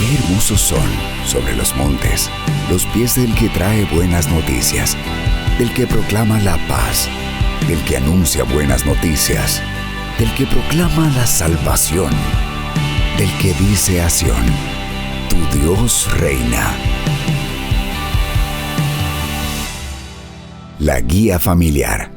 Qué hermosos son sobre los montes los pies del que trae buenas noticias, del que proclama la paz, del que anuncia buenas noticias, del que proclama la salvación, del que dice a Sión: tu Dios reina. La guía familiar.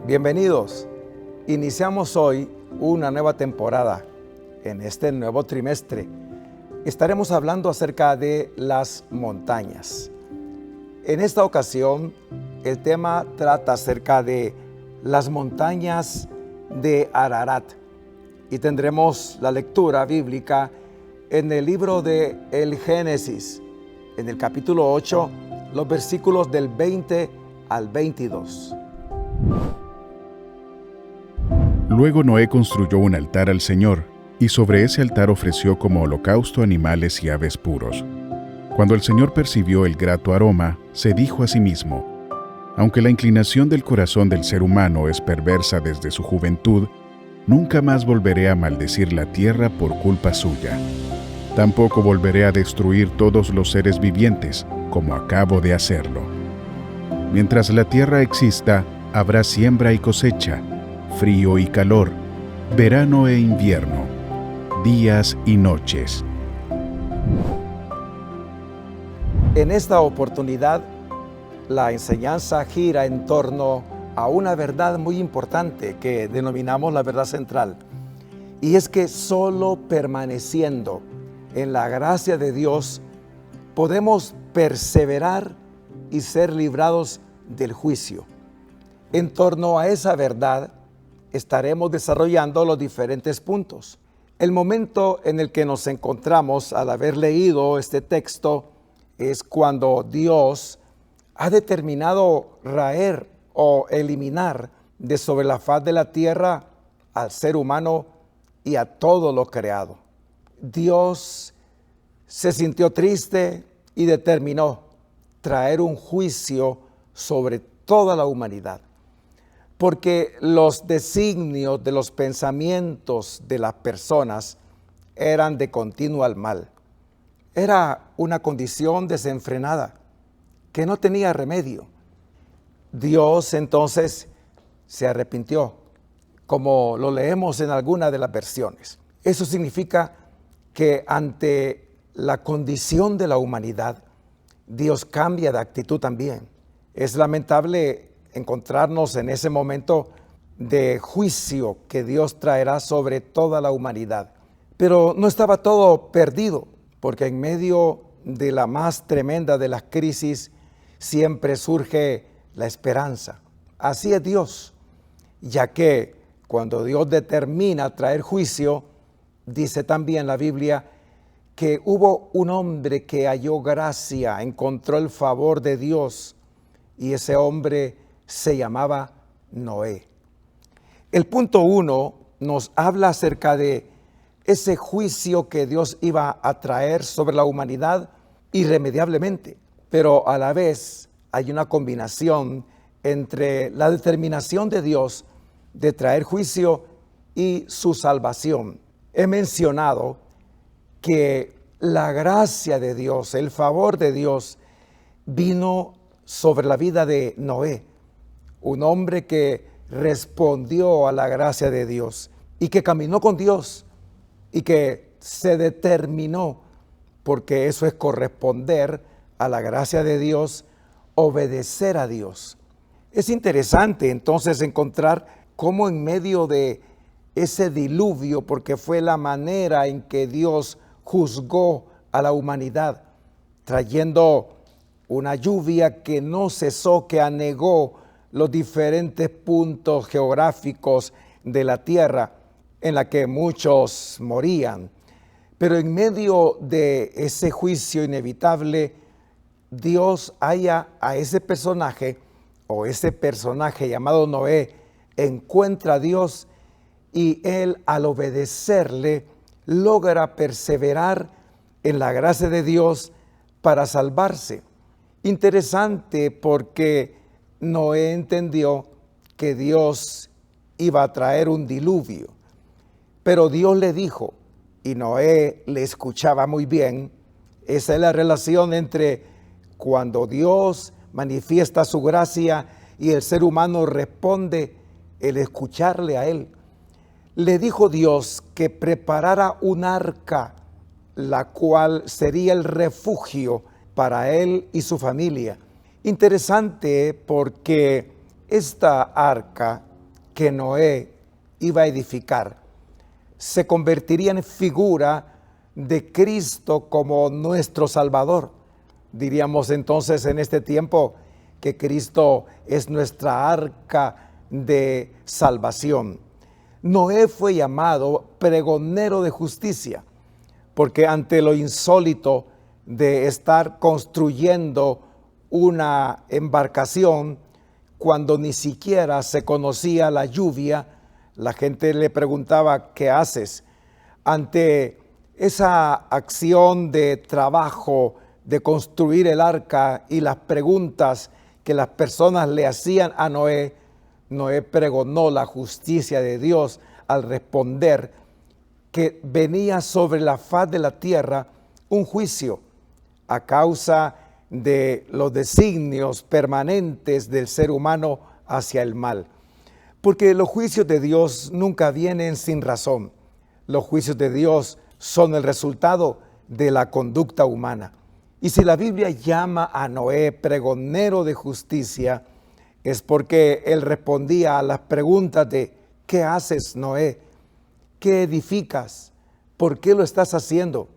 Bienvenidos. Iniciamos hoy una nueva temporada. En este nuevo trimestre estaremos hablando acerca de las montañas. En esta ocasión, el tema trata acerca de las montañas de Ararat y tendremos la lectura bíblica en el libro de el Génesis, en el capítulo 8, los versículos del 20 al 22. Luego Noé construyó un altar al Señor, y sobre ese altar ofreció como holocausto animales y aves puros. Cuando el Señor percibió el grato aroma, se dijo a sí mismo: aunque la inclinación del corazón del ser humano es perversa desde su juventud, nunca más volveré a maldecir la tierra por culpa suya. Tampoco volveré a destruir todos los seres vivientes, como acabo de hacerlo. Mientras la tierra exista, habrá siembra y cosecha, frío y calor, verano e invierno, días y noches. En esta oportunidad, la enseñanza gira en torno a una verdad muy importante que denominamos la verdad central. Y es que solo permaneciendo en la gracia de Dios podemos perseverar y ser librados del juicio. En torno a esa verdad estaremos desarrollando los diferentes puntos. El momento en el que nos encontramos al haber leído este texto es cuando Dios ha determinado raer o eliminar de sobre la faz de la tierra al ser humano y a todo lo creado. Dios se sintió triste y determinó traer un juicio sobre toda la humanidad, porque los designios de los pensamientos de las personas eran de continuo al mal. Era una condición desenfrenada que no tenía remedio. Dios entonces se arrepintió, como lo leemos en alguna de las versiones. Eso significa que ante la condición de la humanidad, Dios cambia de actitud también. Es lamentable encontrarnos en ese momento de juicio que Dios traerá sobre toda la humanidad. Pero no estaba todo perdido, porque en medio de la más tremenda de las crisis siempre surge la esperanza. Así es Dios, ya que cuando Dios determina traer juicio, dice también la Biblia que hubo un hombre que halló gracia, encontró el favor de Dios, y ese hombre se llamaba Noé. El punto 1 nos habla acerca de ese juicio que Dios iba a traer sobre la humanidad irremediablemente, pero a la vez hay una combinación entre la determinación de Dios de traer juicio y su salvación. He mencionado que la gracia de Dios, el favor de Dios, vino sobre la vida de Noé, un hombre que respondió a la gracia de Dios y que caminó con Dios y que se determinó, porque eso es corresponder a la gracia de Dios, obedecer a Dios. Es interesante entonces encontrar cómo en medio de ese diluvio, porque fue la manera en que Dios juzgó a la humanidad, trayendo una lluvia que no cesó, que anegó los diferentes puntos geográficos de la tierra en la que muchos morían. Pero en medio de ese juicio inevitable, Dios halla a ese personaje, o ese personaje llamado Noé, encuentra a Dios, y él, al obedecerle, logra perseverar en la gracia de Dios para salvarse. Interesante, porque Noé entendió que Dios iba a traer un diluvio, pero Dios le dijo, y Noé le escuchaba muy bien. Esa es la relación entre cuando Dios manifiesta su gracia y el ser humano responde, el escucharle a él. Le dijo Dios que preparara un arca, la cual sería el refugio para él y su familia. Interesante, porque esta arca que Noé iba a edificar se convertiría en figura de Cristo como nuestro Salvador. Diríamos entonces en este tiempo que Cristo es nuestra arca de salvación. Noé fue llamado pregonero de justicia, porque ante lo insólito de estar construyendo una embarcación cuando ni siquiera se conocía la lluvia, la gente le preguntaba, ¿qué haces? Ante esa acción de trabajo de construir el arca y las preguntas que las personas le hacían a Noé, Noé pregonó la justicia de Dios al responder que venía sobre la faz de la tierra un juicio a causa de los designios permanentes del ser humano hacia el mal. Porque los juicios de Dios nunca vienen sin razón. Los juicios de Dios son el resultado de la conducta humana. Y si la Biblia llama a Noé pregonero de justicia, es porque él respondía a las preguntas de ¿qué haces, Noé? ¿Qué edificas? ¿Por qué lo estás haciendo?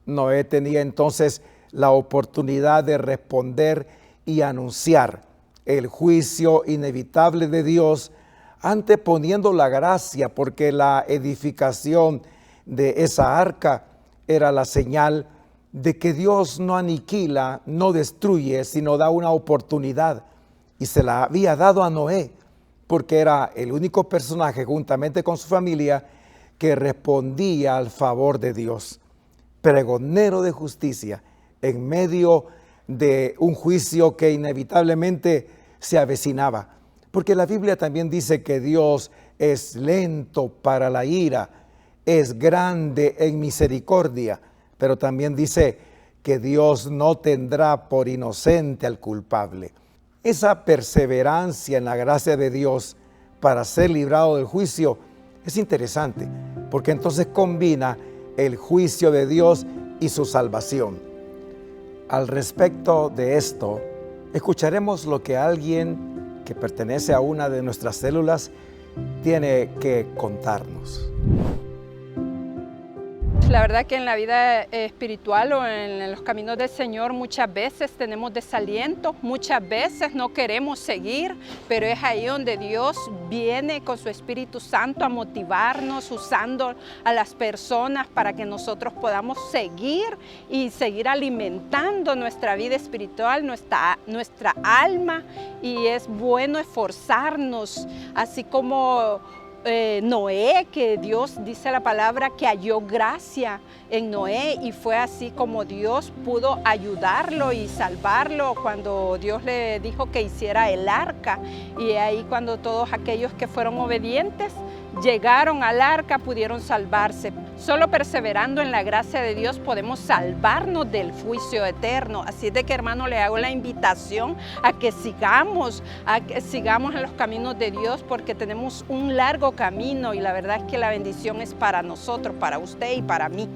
Noé tenía entonces la oportunidad de responder y anunciar el juicio inevitable de Dios, anteponiendo la gracia, porque la edificación de esa arca era la señal de que Dios no aniquila, no destruye, sino da una oportunidad. Y se la había dado a Noé, porque era el único personaje, juntamente con su familia, que respondía al favor de Dios. Pregonero de justicia, en medio de un juicio que inevitablemente se avecinaba. Porque la Biblia también dice que Dios es lento para la ira, es grande en misericordia, pero también dice que Dios no tendrá por inocente al culpable. Esa perseverancia en la gracia de Dios para ser librado del juicio es interesante, porque entonces combina el juicio de Dios y su salvación. Al respecto de esto, escucharemos lo que alguien que pertenece a una de nuestras células tiene que contarnos. La verdad que en la vida espiritual o en los caminos del Señor muchas veces tenemos desaliento, muchas veces no queremos seguir, pero es ahí donde Dios viene con su Espíritu Santo a motivarnos, usando a las personas para que nosotros podamos seguir y seguir alimentando nuestra vida espiritual, nuestra alma, y es bueno esforzarnos, así como Noé, que Dios dice la palabra que halló gracia en Noé, y fue así como Dios pudo ayudarlo y salvarlo cuando Dios le dijo que hiciera el arca, y ahí cuando todos aquellos que fueron obedientes llegaron al arca pudieron salvarse. Solo perseverando en la gracia de Dios podemos salvarnos del juicio eterno. Así de que, hermano, le hago la invitación a que sigamos en los caminos de Dios, porque tenemos un largo camino y la verdad es que la bendición es para nosotros, para usted y para mí.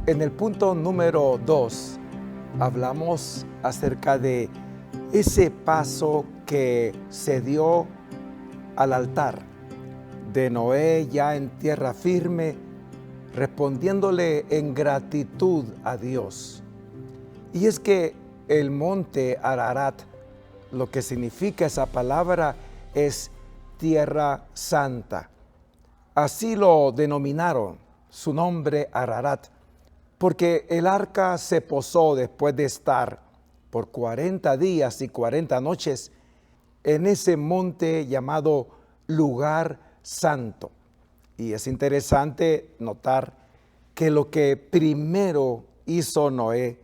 En el punto número 2 hablamos acerca de ese paso que se dio al altar de Noé ya en tierra firme, respondiéndole en gratitud a Dios. Y es que el monte Ararat, lo que significa esa palabra es tierra santa. Así lo denominaron, su nombre Ararat, porque el arca se posó después de estar por 40 días y 40 noches en ese monte llamado lugar santo. Y es interesante notar que lo que primero hizo Noé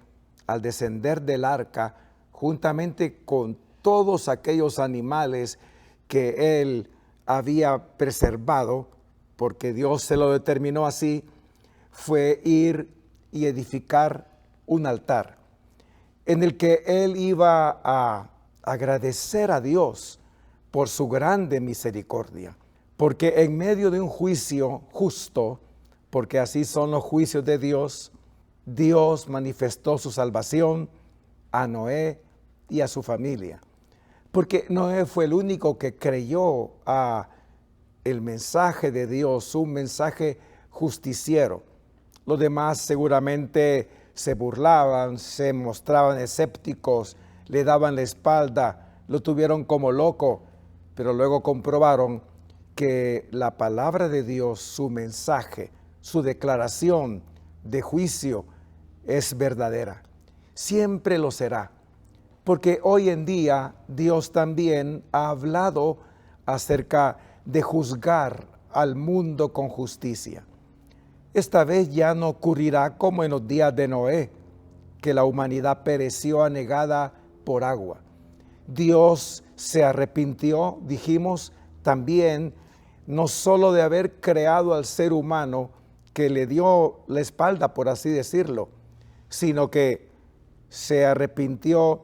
al descender del arca, juntamente con todos aquellos animales que él había preservado, porque Dios se lo determinó así, fue ir y edificar un altar en el que él iba a agradecer a Dios por su grande misericordia, porque en medio de un juicio justo, porque así son los juicios de Dios, Dios manifestó su salvación a Noé y a su familia, porque Noé fue el único que creyó a el mensaje de Dios, un mensaje justiciero. Los demás seguramente se burlaban, se mostraban escépticos, le daban la espalda, lo tuvieron como loco, pero luego comprobaron que la palabra de Dios, su mensaje, su declaración de juicio es verdadera. Siempre lo será, porque hoy en día Dios también ha hablado acerca de juzgar al mundo con justicia. Esta vez ya no ocurrirá como en los días de Noé, que la humanidad pereció anegada por agua. Dios se arrepintió, dijimos, también no solo de haber creado al ser humano, que le dio la espalda, por así decirlo, sino que se arrepintió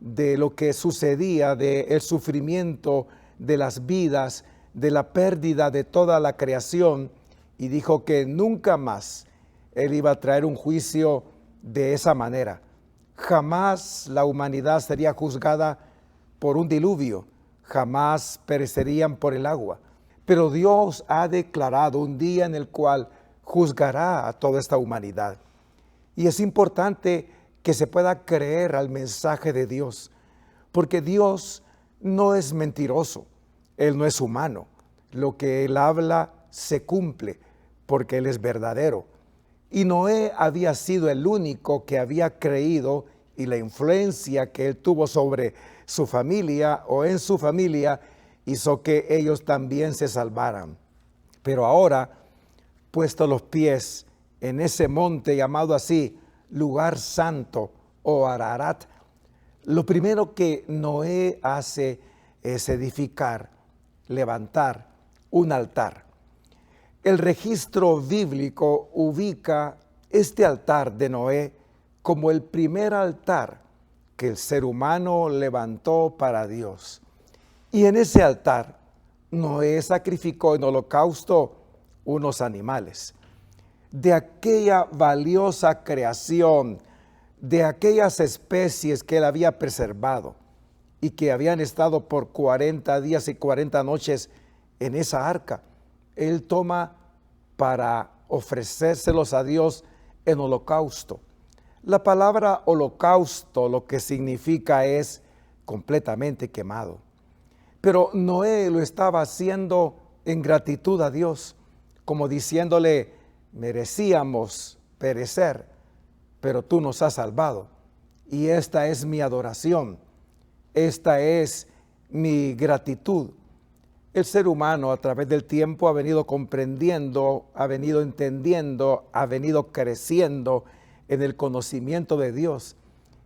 de lo que sucedía, del sufrimiento de las vidas, de la pérdida de toda la creación, y dijo que nunca más él iba a traer un juicio de esa manera. Jamás la humanidad sería juzgada por un diluvio, jamás perecerían por el agua. Pero Dios ha declarado un día en el cual juzgará a toda esta humanidad. Y es importante que se pueda creer al mensaje de Dios, porque Dios no es mentiroso, Él no es humano. Lo que Él habla se cumple, porque Él es verdadero. Y Noé había sido el único que había creído, y la influencia que él tuvo sobre su familia o en su familia hizo que ellos también se salvaran. Pero ahora, puesto los pies en ese monte llamado así, lugar santo o Ararat, lo primero que Noé hace es edificar, levantar un altar. El registro bíblico ubica este altar de Noé como el primer altar que el ser humano levantó para Dios. Y en ese altar, Noé sacrificó en holocausto unos animales. De aquella valiosa creación, de aquellas especies que él había preservado y que habían estado por 40 días y 40 noches en esa arca, él toma para ofrecérselos a Dios en holocausto. La palabra holocausto lo que significa es completamente quemado. Pero Noé lo estaba haciendo en gratitud a Dios, como diciéndole, merecíamos perecer, pero tú nos has salvado. Y esta es mi adoración, esta es mi gratitud. El ser humano a través del tiempo ha venido comprendiendo, ha venido entendiendo, ha venido creciendo en el conocimiento de Dios.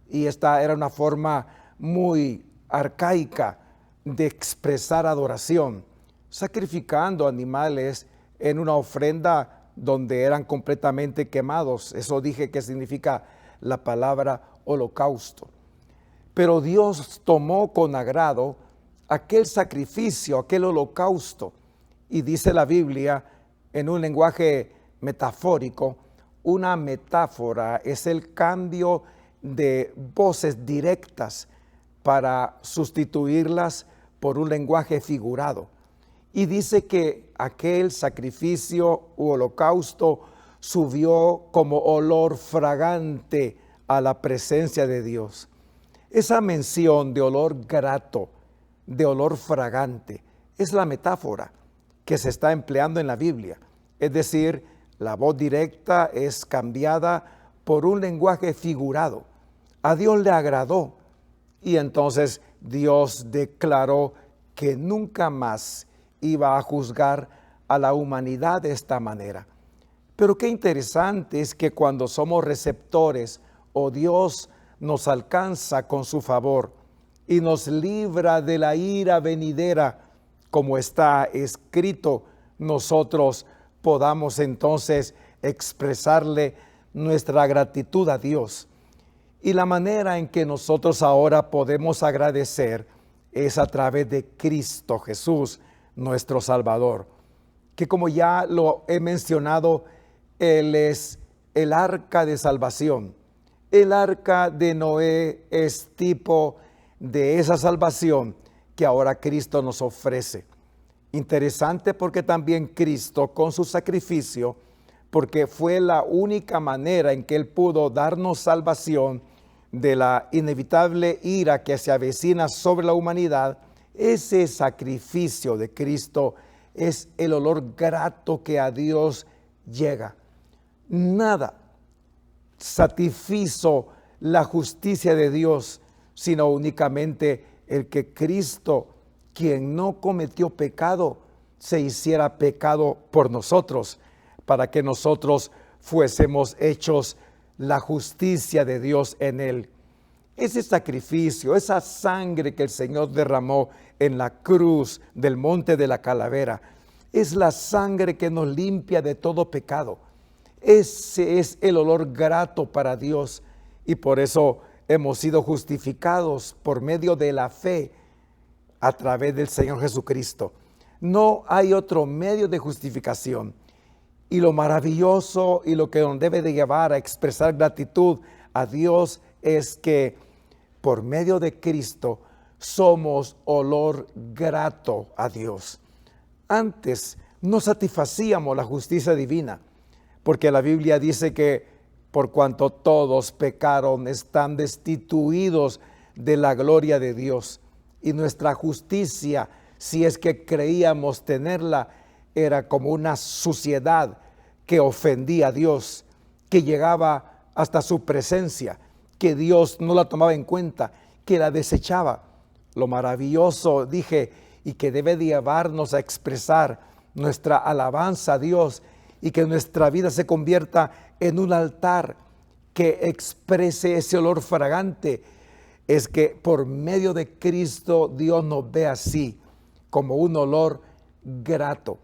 Y esta era una forma muy arcaica de expresar adoración, sacrificando animales en una ofrenda donde eran completamente quemados. Eso dije que significa la palabra holocausto. Pero Dios tomó con agrado aquel sacrificio, aquel holocausto, y dice la Biblia en un lenguaje metafórico, una metáfora es el cambio de voces directas para sustituirlas por un lenguaje figurado. Y dice que aquel sacrificio u holocausto subió como olor fragante a la presencia de Dios. Esa mención de olor grato, de olor fragante, es la metáfora que se está empleando en la Biblia. Es decir, la voz directa es cambiada por un lenguaje figurado. A Dios le agradó y entonces Dios declaró que nunca más iba a juzgar a la humanidad de esta manera. Pero qué interesante es que cuando somos receptores o Dios nos alcanza con su favor y nos libra de la ira venidera, como está escrito, nosotros podamos entonces expresarle nuestra gratitud a Dios. Y la manera en que nosotros ahora podemos agradecer es a través de Cristo Jesús, nuestro Salvador, que como ya lo he mencionado, Él es el arca de salvación. El arca de Noé es tipo de esa salvación que ahora Cristo nos ofrece. Interesante porque también Cristo con su sacrificio, porque fue la única manera en que Él pudo darnos salvación de la inevitable ira que se avecina sobre la humanidad, ese sacrificio de Cristo es el olor grato que a Dios llega. Nada satisfizo la justicia de Dios, sino únicamente el que Cristo, quien no cometió pecado, se hiciera pecado por nosotros, para que nosotros fuésemos hechos la justicia de Dios en Él. Ese sacrificio, esa sangre que el Señor derramó en la cruz del monte de la calavera, es la sangre que nos limpia de todo pecado. Ese es el olor grato para Dios y por eso hemos sido justificados por medio de la fe a través del Señor Jesucristo. No hay otro medio de justificación. Y lo maravilloso y lo que nos debe de llevar a expresar gratitud a Dios es que por medio de Cristo somos olor grato a Dios. Antes no satisfacíamos la justicia divina, porque la Biblia dice que por cuanto todos pecaron, están destituidos de la gloria de Dios. Y nuestra justicia, si es que creíamos tenerla, era como una suciedad que ofendía a Dios, que llegaba hasta su presencia, que Dios no la tomaba en cuenta, que la desechaba. Lo maravilloso, dije, y que debe de llevarnos a expresar nuestra alabanza a Dios y que nuestra vida se convierta en un altar que exprese ese olor fragante, es que por medio de Cristo Dios nos ve así, como un olor grato.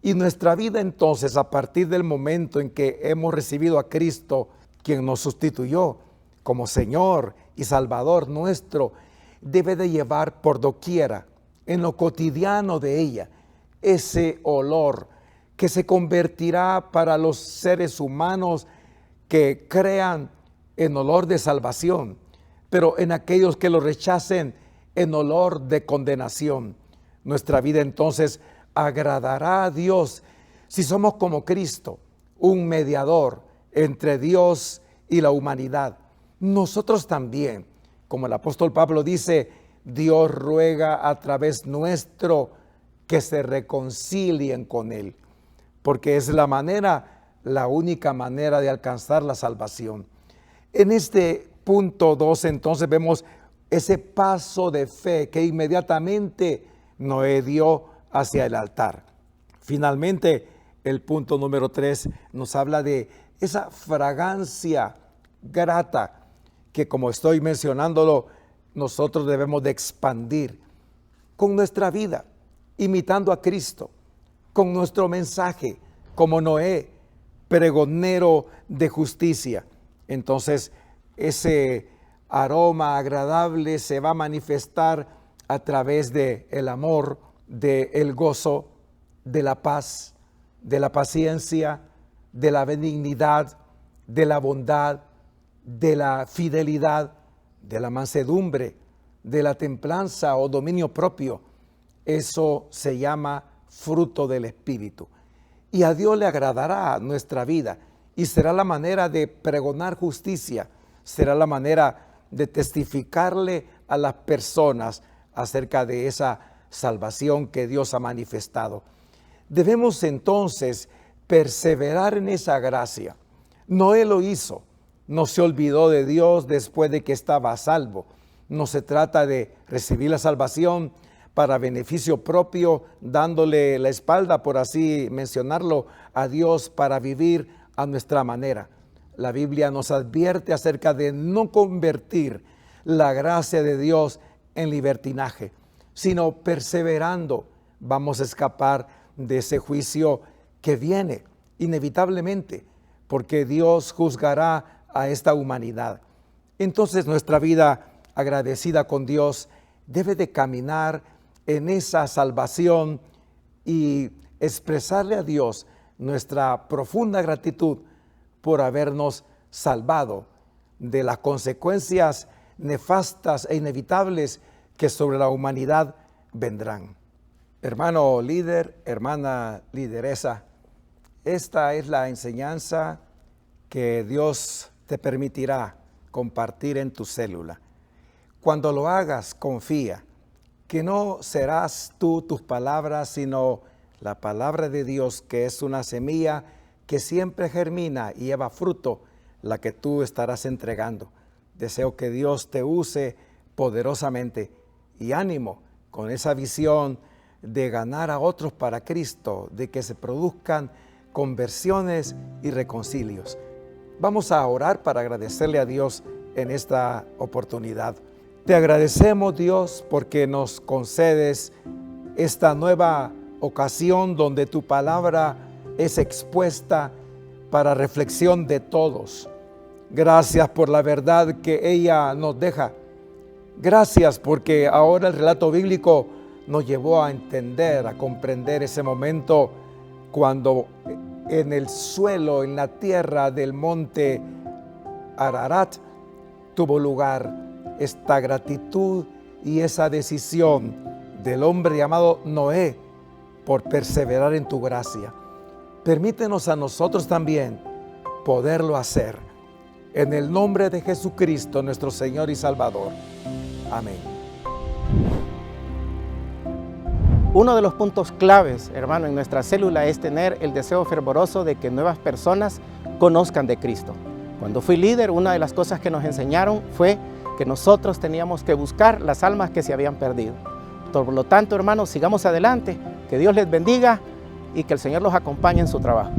Y nuestra vida entonces, a partir del momento en que hemos recibido a Cristo, quien nos sustituyó como Señor y Salvador nuestro, debe de llevar por doquiera, en lo cotidiano de ella, ese olor que se convertirá para los seres humanos que crean en olor de salvación, pero en aquellos que lo rechacen en olor de condenación. Nuestra vida entonces agradará a Dios si somos como Cristo, un mediador entre Dios y la humanidad. Nosotros también, como el apóstol Pablo dice, Dios ruega a través nuestro que se reconcilien con Él, porque es la única manera de alcanzar la salvación. En este punto 2 entonces vemos ese paso de fe que inmediatamente Noé dio hacia el altar. Finalmente, el punto número 3 nos habla de esa fragancia grata que, como estoy mencionándolo, nosotros debemos de expandir con nuestra vida, imitando a Cristo, con nuestro mensaje, como Noé, pregonero de justicia. Entonces, ese aroma agradable se va a manifestar a través del amor, del gozo, de la paz, de la paciencia, de la benignidad, de la bondad, de la fidelidad, de la mansedumbre, de la templanza o dominio propio. Eso se llama fruto del Espíritu. Y a Dios le agradará nuestra vida y será la manera de pregonar justicia, será la manera de testificarle a las personas acerca de esa salvación que Dios ha manifestado. Debemos entonces perseverar en esa gracia. Noé lo hizo, no se olvidó de Dios después de que estaba a salvo. No se trata de recibir la salvación para beneficio propio, dándole la espalda, por así mencionarlo, a Dios para vivir a nuestra manera. La Biblia nos advierte acerca de no convertir la gracia de Dios en libertinaje, sino perseverando vamos a escapar de ese juicio que viene inevitablemente, porque Dios juzgará a esta humanidad. Entonces nuestra vida agradecida con Dios debe de caminar en esa salvación y expresarle a Dios nuestra profunda gratitud por habernos salvado de las consecuencias nefastas e inevitables que sobre la humanidad vendrán. Hermano líder, hermana lideresa, esta es la enseñanza que Dios te permitirá compartir en tu célula. Cuando lo hagas, confía que no serás tú tus palabras, sino la palabra de Dios, que es una semilla que siempre germina y lleva fruto, la que tú estarás entregando. Deseo que Dios te use poderosamente y ánimo con esa visión de ganar a otros para Cristo, de que se produzcan conversiones y reconcilios. Vamos a orar para agradecerle a Dios en esta oportunidad. Te agradecemos, Dios, porque nos concedes esta nueva ocasión donde tu palabra es expuesta para reflexión de todos. Gracias por la verdad que ella nos deja. Gracias porque ahora el relato bíblico nos llevó a entender, a comprender ese momento cuando en el suelo, en la tierra del monte Ararat, tuvo lugar esta gratitud y esa decisión del hombre llamado Noé por perseverar en tu gracia. Permítenos a nosotros también poderlo hacer. En el nombre de Jesucristo, nuestro Señor y Salvador. Amén. Uno de los puntos claves, hermano, en nuestra célula es tener el deseo fervoroso de que nuevas personas conozcan de Cristo. Cuando fui líder, una de las cosas que nos enseñaron fue que nosotros teníamos que buscar las almas que se habían perdido. Por lo tanto, hermanos, sigamos adelante, que Dios les bendiga y que el Señor los acompañe en su trabajo.